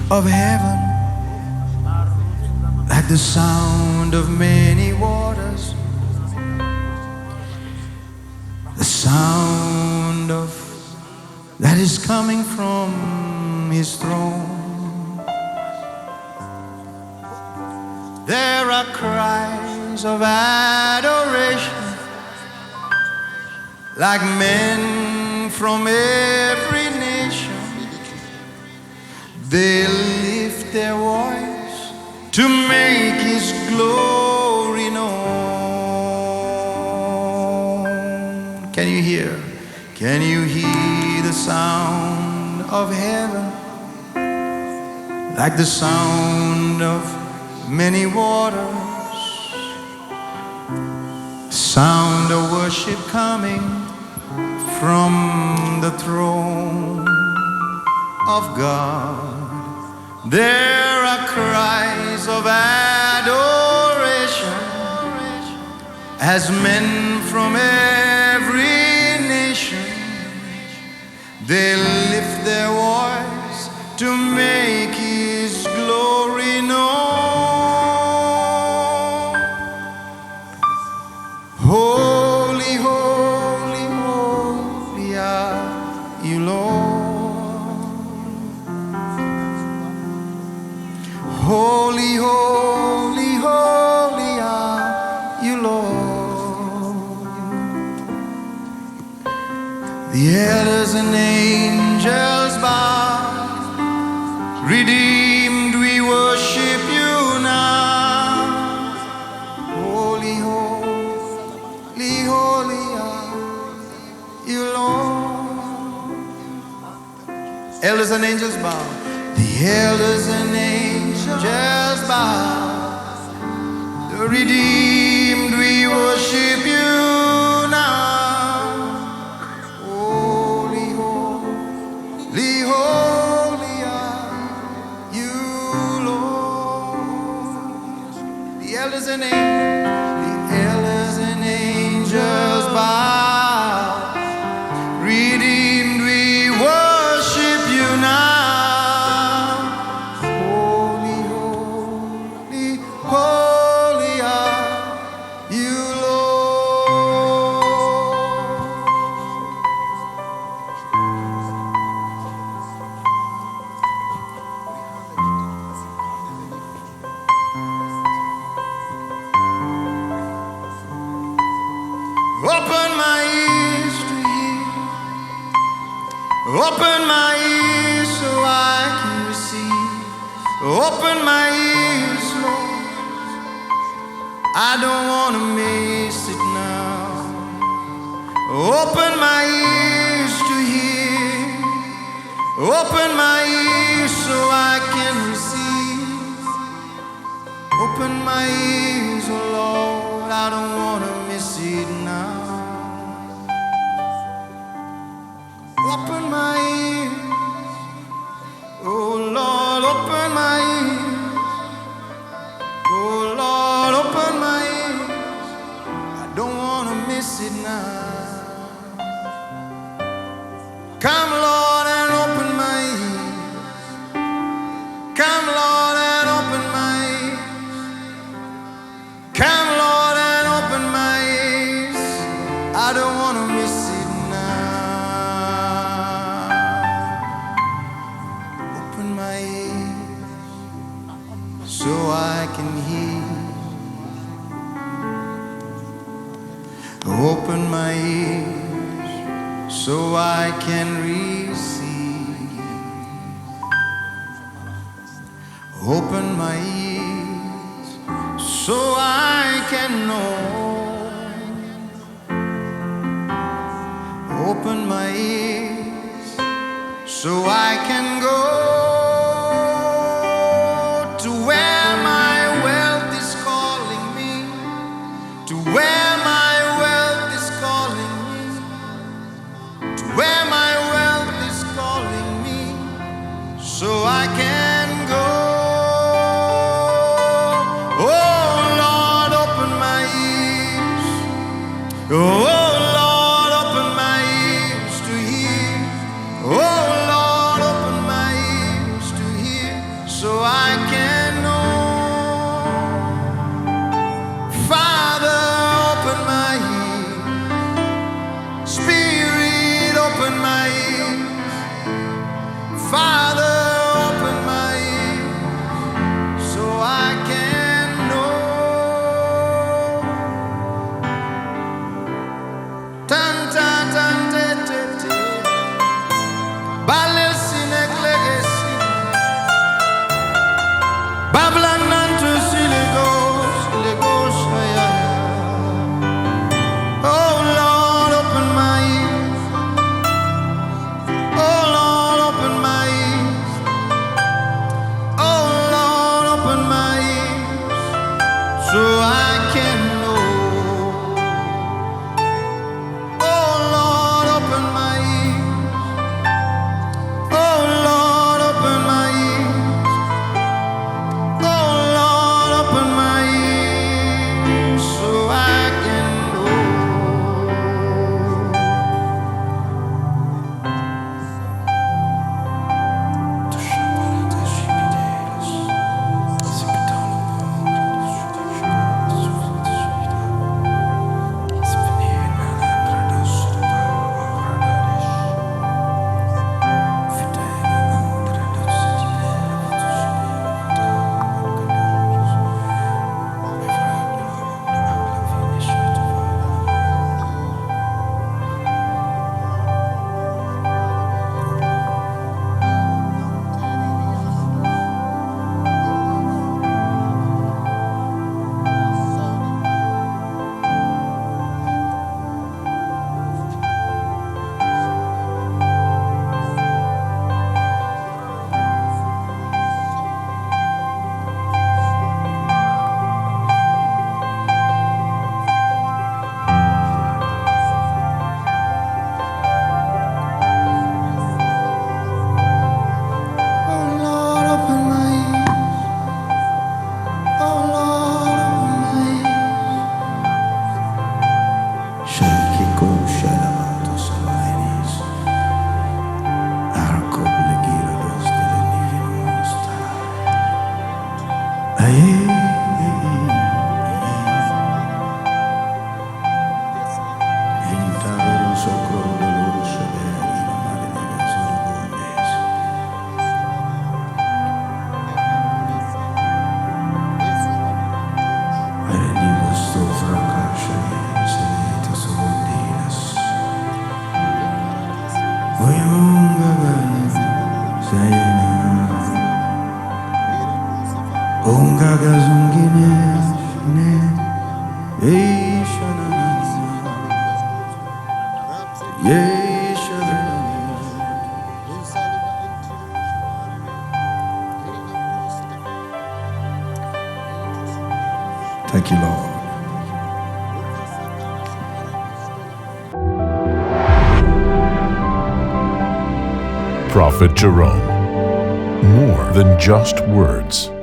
of heaven, like the sound of many waters, the sound of that is coming from his throne. There are cries of adoration, like men from every nation. They lift their voice to make his glory known. Can you hear? Can you hear the sound of heaven, like the sound of many waters? Sound of worship coming from the throne of God. There are cries of adoration as men from every nation, they lift their voice to make his glory known. Holy, holy, holy are you, Lord. Holy, holy, holy are you, Lord. The elders and angels bow. Redeemed, we worship you now. Holy, holy, holy are you, Lord. Elders and angels bow. The elders and angels bow. The redeemed, we worship you now. Holy, holy, holy are you, Lord. The elders and angels bow. Redeemed, we worship you now. Holy, holy, holy are you, Lord. Open my ears to hear. Open my ears so I can receive. Open my ears, Lord. I don't want to miss it now. Open my ears to hear. Open my ears so I can receive. Open my ears, oh Lord. I don't want to miss it now. Open my ears, oh Lord, open my ears. Oh Lord, open my ears. I don't want to miss it now. Come, Lord, and open my ears. Come, Lord, and open my ears. Come, Lord, and open my ears. I don't want to miss it now. Open my ears so I can hear. Open my ears so I can receive. Open my ears so I can know. Open my ears so I can go to where my wealth is calling me, to where my wealth is calling me, to where my wealth is calling me, so I can go. Oh Lord, open my ears. Oh Lord, open my ears to hear. Oh Lord, open my ears. Thank you, Lord. Prophet Jerome. More than just words.